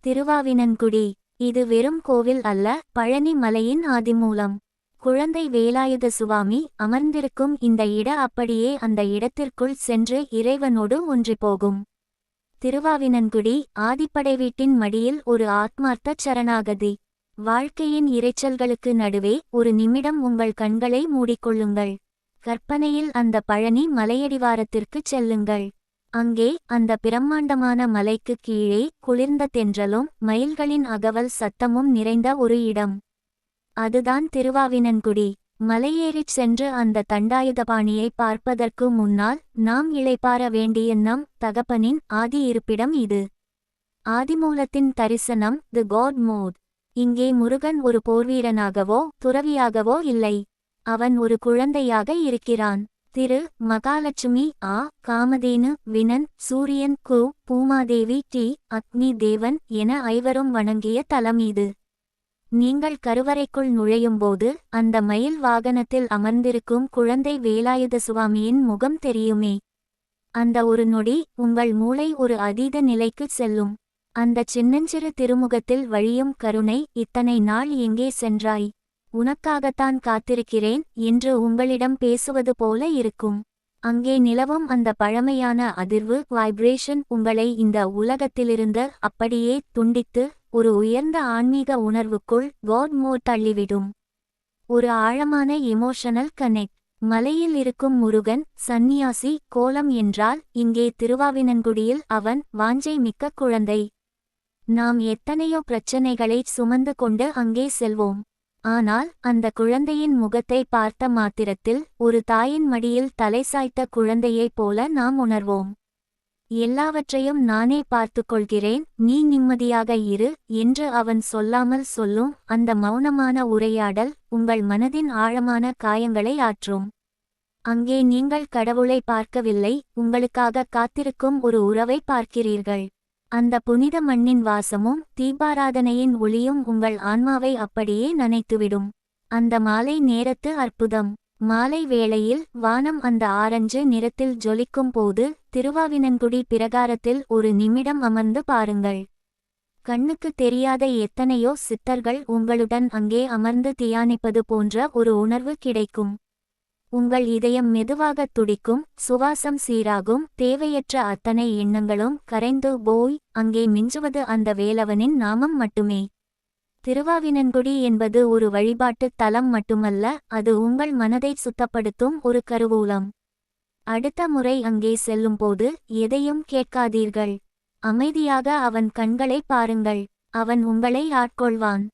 திருவாவினன்குடி. இது வெறும் கோவில் அல்ல, பழனி மலையின் ஆதிமூலம். குழந்தை வேலாயுத சுவாமி அமர்ந்திருக்கும் இந்த அப்படியே அந்த இடத்திற்குள் சென்று இறைவனோடு ஒன்றிப்போகும். திருவாவினன்குடி ஆதிப்படை வீட்டின் மடியில் ஒரு ஆத்மார்த்த சரணாகதி. வாழ்க்கையின் இரைச்சல்களுக்கு நடுவே ஒரு நிமிடம் உங்கள் கண்களை மூடிக்கொள்ளுங்கள். கற்பனையில் அந்த பழனி மலையடிவாரத்திற்குச் செல்லுங்கள். அங்கே அந்த பிரம்மாண்டமான மலைக்கு கீழே குளிர்ந்த தென்றலும் மயில்களின் அகவல் சத்தமும் நிறைந்த ஒரு இடம். அதுதான் திருவாவினன்குடி. மலையேறிச் சென்று அந்த தண்டாயுதபாணியை பார்ப்பதற்கு முன்னால் நாம் இளைப்பாற வேண்டிய நம் தகப்பனின் ஆதி இருப்பிடம் இது. ஆதிமூலத்தின் தரிசனம், தி காட் மோட். இங்கே முருகன் ஒரு போர்வீரனாகவோ துறவியாகவோ இல்லை. அவன் ஒரு குழந்தையாக இருக்கிறான். திரு மகாலட்சுமி காமதேனு வினன் சூரியன் பூமாதேவி அக்னி தேவன் என ஐவரும் வணங்கிய தலம் இது. நீங்கள் கருவறைக்குள் நுழையும்போது அந்த மயில் வாகனத்தில் அமர்ந்திருக்கும் குழந்தை வேலாயுத சுவாமியின் முகம் தெரியுமே. அந்த ஒரு நொடி உங்கள் மூளை ஒரு அதீத நிலைக்கு செல்லும். அந்த சின்னஞ்சிறு திருமுகத்தில் வழியும் கருணை, இத்தனை நாள் எங்கே சென்றாய், உனக்காகத்தான் காத்திருக்கிறேன் என்று உங்களிடம் பேசுவது போல இருக்கும். அங்கே நிலவும் அந்த பழமையான அதிர்வு வைப்ரேஷன் உங்களை இந்த உலகத்திலிருந்து அப்படியே துண்டித்து ஒரு உயர்ந்த ஆன்மீக உணர்வுக்குள் காட் மோட் தள்ளிவிடும். ஒரு ஆழமான எமோஷனல் கனெக்ட். மலையில் இருக்கும் முருகன் சந்நியாசி கோலம் என்றால் இங்கே திருவாவினன்குடியில் அவன் வாஞ்சை மிக்க குழந்தை. நாம் எத்தனையோ பிரச்சனைகளை சுமந்து கொண்டு அங்கே செல்வோம். ஆனால் அந்த குழந்தையின் முகத்தை பார்த்த மாத்திரத்தில் ஒரு தாயின் மடியில் தலை சாய்த்த குழந்தையைப் போல நாம் உணர்வோம். எல்லாவற்றையும் நானே பார்த்துக்கொள்கிறேன், நீ நிம்மதியாக இரு என்று அவன் சொல்லாமல் சொல்லும் அந்த மௌனமான உரையாடல் உங்கள் மனதின் ஆழமான காயங்களை ஆற்றும். அங்கே நீங்கள் கடவுளை பார்க்கவில்லை, உங்களுக்காக காத்திருக்கும் ஒரு உறவை பார்க்கிறீர்கள். அந்த புனித மண்ணின் வாசமும் தீபாராதனையின் ஒளியும் உங்கள் ஆன்மாவை அப்படியே நனைத்துவிடும். அந்த மாலை நேரத்து அற்புதம். மாலை வேளையில் வானம் அந்த ஆரஞ்சு நிறத்தில் ஜொலிக்கும் போது திருவாவினன்குடி பிரகாரத்தில் ஒரு நிமிடம் அமர்ந்து பாருங்கள். கண்ணுக்கு தெரியாத எத்தனையோ சித்தர்கள் உங்களுடன் அங்கே அமர்ந்து தியானிப்பது போன்ற ஒரு உணர்வு கிடைக்கும். உங்கள் இதயம் மெதுவாக துடிக்கும், சுவாசம் சீராகும், தேவையற்ற அத்தனை எண்ணங்களும் கரைந்து போய் அங்கே மிஞ்சுவது அந்த வேலவனின் நாமம் மட்டுமே. திருவாவினன்குடி என்பது ஒரு வழிபாட்டுத் தலம் மட்டுமல்ல, அது உங்கள் மனதை சுத்தப்படுத்தும் ஒரு கருவூலம். அடுத்த முறை அங்கே செல்லும்போது எதையும் கேட்காதீர்கள். அமைதியாக அவன் கண்களை பாருங்கள். அவன் உங்களை ஆட்கொள்வான்.